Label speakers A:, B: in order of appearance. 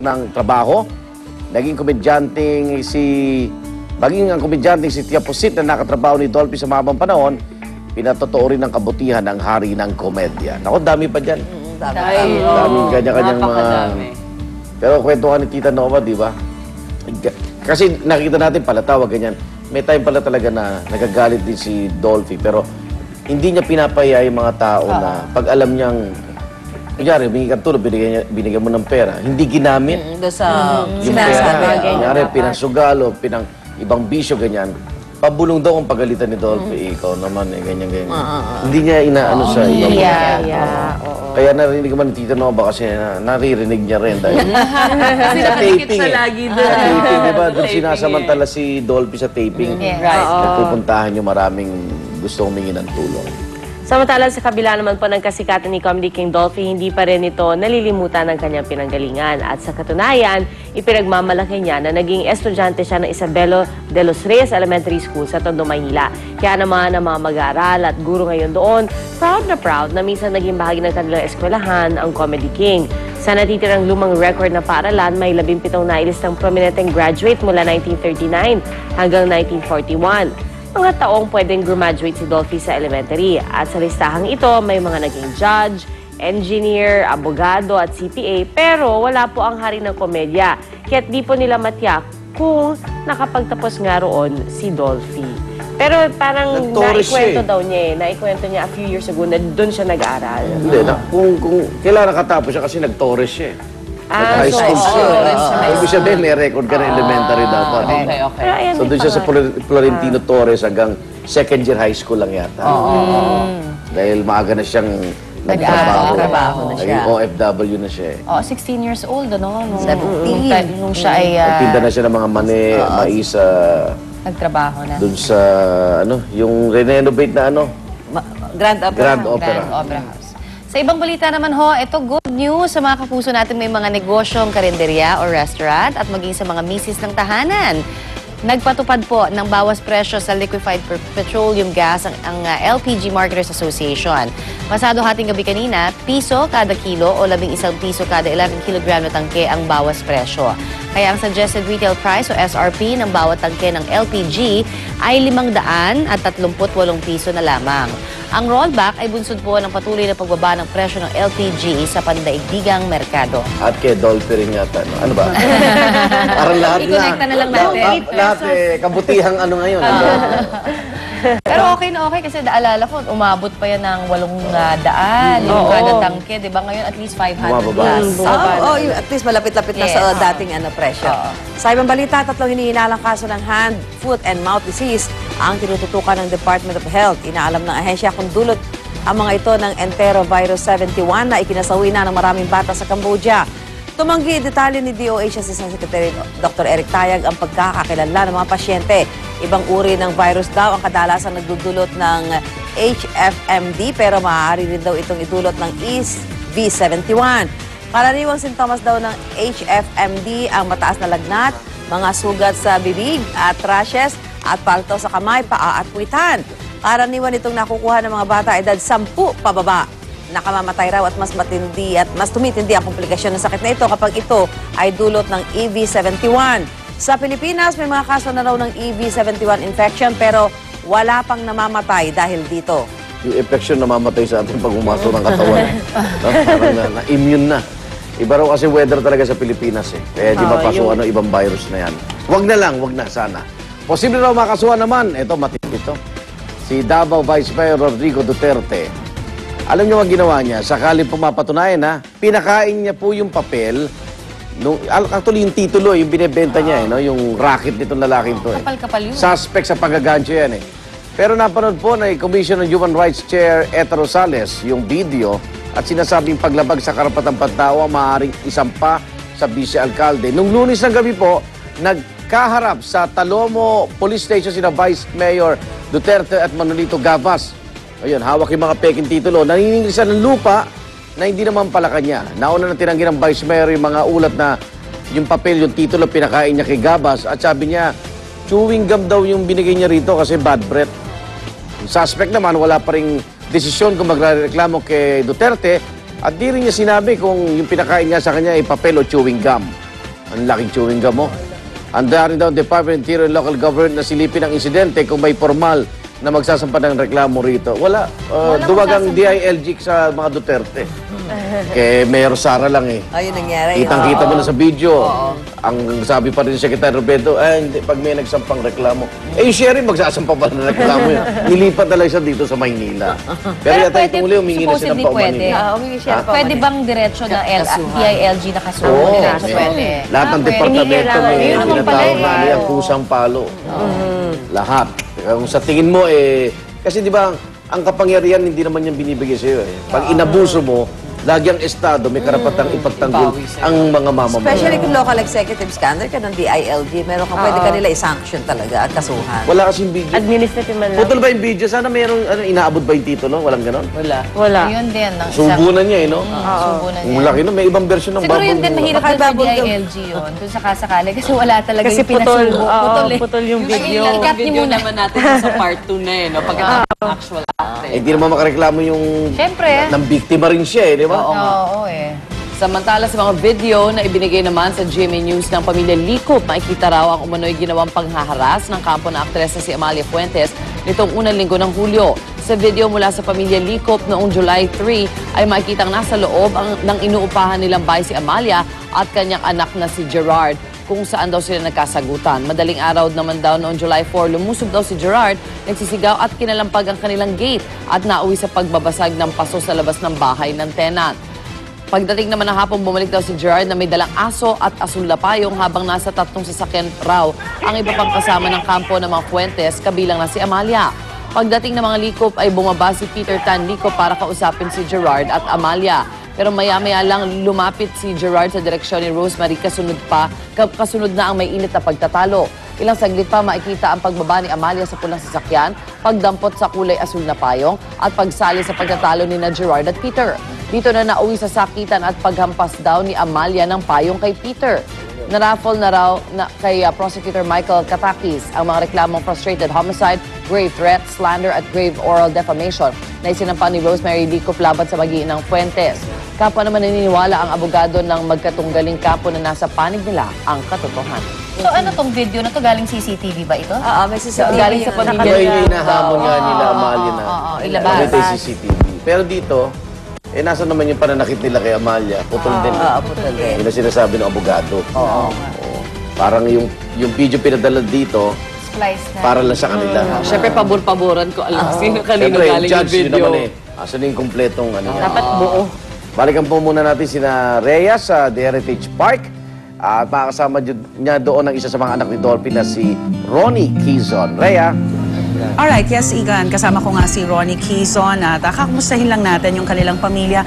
A: ng trabaho. Naging ang komedyanteng si Tia Pusit na nakatrabaho ni Dolphy sa mahabang panahon, pinatotoo rin ng kabutihan ng hari ng komedya. Naku, dami pa dyan. Daming kanya-kanyang mga... Pero kwentuhan ni Tita Nova, di ba? Kasi nakita natin palatawag ganyan. May time pala talaga na nagagalit din si Dolphy, pero hindi niya pinapaya yung mga tao na pag alam niyang, kunyari, binigyan ka tulog, binigyan mo ng pera, hindi ginamit.
B: Doon sa
A: Yung pera, kunyari, pinasugalo, ibang bisyo, ganyan. Pabulong daw ang pagalitan ni Dolphy. Ikaw naman, ganyan. Hindi niya inaano sa ibang Kaya narinig naman ni Tita Nova kasi naririnig niya rin dahil sa taping Sa taping, di ba? Doon sinasamantala si Dolphy sa taping. Nagpupuntahan yung maraming gusto humingi ng tulong.
C: Samantala sa kabila naman po ng kasikatan ni Comedy King Dolphy, hindi pa rin ito nalilimutan ng kanyang pinanggalingan. At sa katunayan, ipinagmamalaki niya na naging estudyante siya ng Isabelo de los Reyes Elementary School sa Tondo, Maynila. Kaya naman ang mga mag-aaral at guro ngayon doon, proud na minsan naging bahagi ng kanilang eskwelahan ang Comedy King. Sa natitirang lumang record na paaralan, may 17 nailistang prominenteng graduate mula 1939 hanggang 1941. Mga taong pwedeng graduate si Dolphy sa elementary. At sa listahang ito, may mga naging judge, engineer, abogado at CPA, pero wala po ang hari ng komedya. Kaya't di po nila matiyak kung nakapagtapos nga roon si Dolphy. Pero parang naikwento daw niya naikwento niya a few years ago na doon siya nag-aaral.
A: Hindi, kung kailan nakatapos siya kasi nag-Torres siya high school siya. Ibig sabihin, may record ka na elementary dapat.
B: Okay.
A: So doon siya sa Florentino Torres hanggang second year high school lang yata. Dahil maaga na siyang
B: nagtrabaho na siya.
A: Naging OFW na siya
B: 16 years old, ano? 17. Nung siya ay...
A: Nagtinda na siya ng mga mais
B: nagtrabaho na.
A: doon sa, yung renovate na
B: Grand Opera
C: Grand
B: House. Sa ibang balita naman ito good news sa mga kapuso natin may mga negosyong karinderya o restaurant at maging sa mga misis ng tahanan. Nagpatupad po ng bawas presyo sa liquefied petroleum gas ang LPG Marketers Association. Pasado hating gabi kanina, piso kada kilo o 11 piso kada 11 kilogram na tangke ang bawas presyo. Kaya ang suggested retail price o SRP ng bawat tangke ng LPG ay 538 piso na lamang. Ang rollback ay bunsod po ng patuloy na pagbaba ng presyo ng LPG sa pandaigdigang merkado.
A: At kay Dolphy rin yata. Ano ba? Parang lahat
B: I-connecta na lang natin.
A: Lahat kabutihang ngayon.
B: Pero okay na okay kasi naalala ko, umabot pa yan ng 800 yung kada tangke, di ba? Ngayon at least 500 plus.
D: At least malapit-lapit na sa dating presyo. Sa ibang balita, 3 hinihinalang kaso ng hand, foot, and mouth disease ang tinututukan ng Department of Health. Inaalam ng ahensya kung dulot ang mga ito ng Enterovirus 71 na ikinasawi na ng maraming bata sa Cambodia. Tumanggi detalye ni DOH Assistant Secretary Dr. Eric Tayag ang pagkakakilala ng mga pasyente. Ibang uri ng virus daw ang kadalasang nagdudulot ng HFMD pero maaari rin daw itong idulot ng EV71. Karaniwang sintomas daw ng HFMD ang mataas na lagnat, mga sugat sa bibig at rashes at palto sa kamay, paa at puwitan. Karaniwan itong nakukuha ng mga bata edad 10 pababa. Nakamamatay raw at mas matindi at mas tumitindi ang komplikasyon ng sakit na ito kapag ito ay dulot ng EV71. Sa Pilipinas, may mga kaso na raw ng EV71 infection pero wala pang namamatay dahil dito.
A: Yung infection namamatay sa atin pag umasok ng katawan. Parang na-immune na. Iba raw kasi weather talaga sa Pilipinas Kaya di mapasukan ng ibang virus na yan. Wag na sana. Posible raw makasuhan naman. Ito, matindi ito. Si Davao Vice Mayor Rodrigo Duterte. Alam niyo ang ginawa niya? Sakaling pumapatunayan pinakain niya po yung papel. Actually, yung titulo, yung binibenta niya, yung racket nitong lalaking to.
B: Kapal-kapal yun.
A: Suspect sa paggagancho yan Pero napanood po na Commission on Human Rights Chair Eta Rosales yung video at sinasabing paglabag sa karapatang pantao ang maaaring isampa sa vice-alkalde. Nung Lunes ng gabi po, nagkaharap sa Talomo Police Station sina Vice Mayor Duterte at Manolito Gavas. Ayun, hawak yung mga peking titulo. Naniningilisan ng lupa na hindi naman pala kanya. Nauna na tinanggi ng Vice Mayor yung mga ulat na yung papel, yung titulo, pinakain niya kay Gabas. At sabi niya, chewing gum daw yung binigay niya rito kasi bad breath. Yung suspect naman, wala pa ring desisyon kung magreklamo kay Duterte. At di rin niya sinabi kung yung pinakain niya sa kanya ay papel o chewing gum. Ang laking chewing gum mo. Handa rin daw ang Department of Interior and Local Government na silipin ang insidente kung may formal na magsasampa ng reklamo rito. Wala. Duwag ang DILG sa mga Duterte. Kaya Mayor Sara lang eh.
D: Ayun nangyari.
A: Kitang-kita mo na sa video. Ang sabi pa rin ni Secretary Robredo, hindi, pag may nagsampang reklamo. Yung Sherry, magsasampa pa ng reklamo yun. Nilipat talaga siya dito sa Maynila. Pero yata itong uli, humingi na siya ng
B: supposedly pwede.
A: paumanhin.
D: Humingi siya ng
B: Pwede
D: paumanhin.
B: bang diretso na DILG na kasuhan?
A: Oo,
B: Diretso
A: may-
B: pwede.
A: Lahat ng
B: Pwede.
A: departamento may
B: Yun naman pala
A: tinatawag na
B: eh.
A: ang kusang palo. Lahat. Kung sa tingin mo kasi di ba ang kapangyarihan hindi naman yan binibigay sa iyo eh. Pag inabuso mo, lagi ang estado may karapatang ipagtanggol ang mga mamamayan.
D: Especially kung local executive scandal ka ng DILG, meron kang pwede kanila i-sanction talaga at kasuhan.
A: Wala kasing video.
C: Administrative man lang.
A: Putol ba yung video? Sana mayroong inaabot ba yung titulo? Walang ganon?
C: Wala.
B: Yun din. Ng isang
A: Subunan niya no?
B: subunan
A: Ang
B: niya.
A: laki no? May ibang version ng
B: Siguro
A: babong.
B: yun din mahirap
D: Baka
B: din sa
D: babong daw.
B: DILG yun. Kung sakasakali. Kasi wala talaga
C: Kasi
B: yung pinasubo. Putol eh.
C: putol yung video.
B: Ikat niyo
E: Video
B: muna.
E: naman natin sa part 2 na eh, no? Pagkatapos ng actual acte.
A: Hindi naman makareklamo yung
B: Siyempre.
A: ng biktima rin siya di ba?
B: Oo eh.
E: Samantala sa mga video na ibinigay naman sa GMA News ng pamilya Licop, makikita raw ang umano'y ginawang panghaharas ng kampo na aktres na si Amalia Fuentes nitong unang linggo ng Hulyo. Sa video mula sa pamilya Licop noong July 3 ay makikitang nasa loob ng inuupahan nilang bahay si Amalia at kanyang anak na si Gerard, kung saan daw sila nagkasagutan. Madaling araw naman daw noong July 4, lumusob daw si Gerard, nagsisigaw at kinalampag ang kanilang gate at nauwi sa pagbabasag ng paso sa labas ng bahay ng tenant. Pagdating naman ng hapon, bumalik daw si Gerard na may dalang aso at asul na payong habang nasa 3 sasakyan raw ang iba pang kasama ng kampo ng mga Fuentes, kabilang na si Amalia. Pagdating ng mga Licop ay bumaba si Peter Tan Licop para kausapin si Gerard at Amalia. Pero maya-maya lang lumapit si Gerard sa direksyon ni Rosemary, kasunod na ang may init na pagtatalo. Ilang saglit pa makikita ang pagbaba ni Amalia sa pulang sasakyan, pagdampot sa kulay asul na payong at pagsali sa pagtatalo ni na Gerard at Peter. Dito na nauwi sa sakitan at paghampas daw ni Amalia ng payong kay Peter. Naraffle na raw kay Prosecutor Michael Katakis ang mga reklamong frustrated homicide, grave threat, slander at grave oral defamation na isinampa ni Rosemary Licop laban sa mag-iing ng Fuentes. Kapwa naman naniniwala ang abogado ng magkatunggaling kampo na nasa panig nila ang katotohanan.
B: So ano tong video na to? Galing CCTV ba ito?
D: Oo, may CCTV.
C: Galing sa
D: yun.
C: pamilya.
A: Diba yung hinahamon nga nila Amalia na
B: ilabas.
A: nakita yung CCTV. Pero dito, nasa naman yung pananakit nila kay Amalia. Putol din.
D: putol din.
A: Yun ang sinasabi ng abogado. Oo. Parang yung video pinadala dito,
B: Splice na.
A: para lang sa kanila.
E: Siyempre, pabor-paboran ko alam sino kanino
A: Siyempre,
E: galing yung
A: judge yun
E: video.
A: naman asan yung kumpletong ano yan.
C: Dapat buo.
A: Balikan po muna natin sina Rhea sa The Heritage Park. At makakasama niya doon ang isa sa mga anak ni Dolphy na si Ronnie Quezon. Rhea.
F: Alright, yes, Igan. Kasama ko nga si Ronnie Quezon at kakamustahin lang natin yung kanilang pamilya.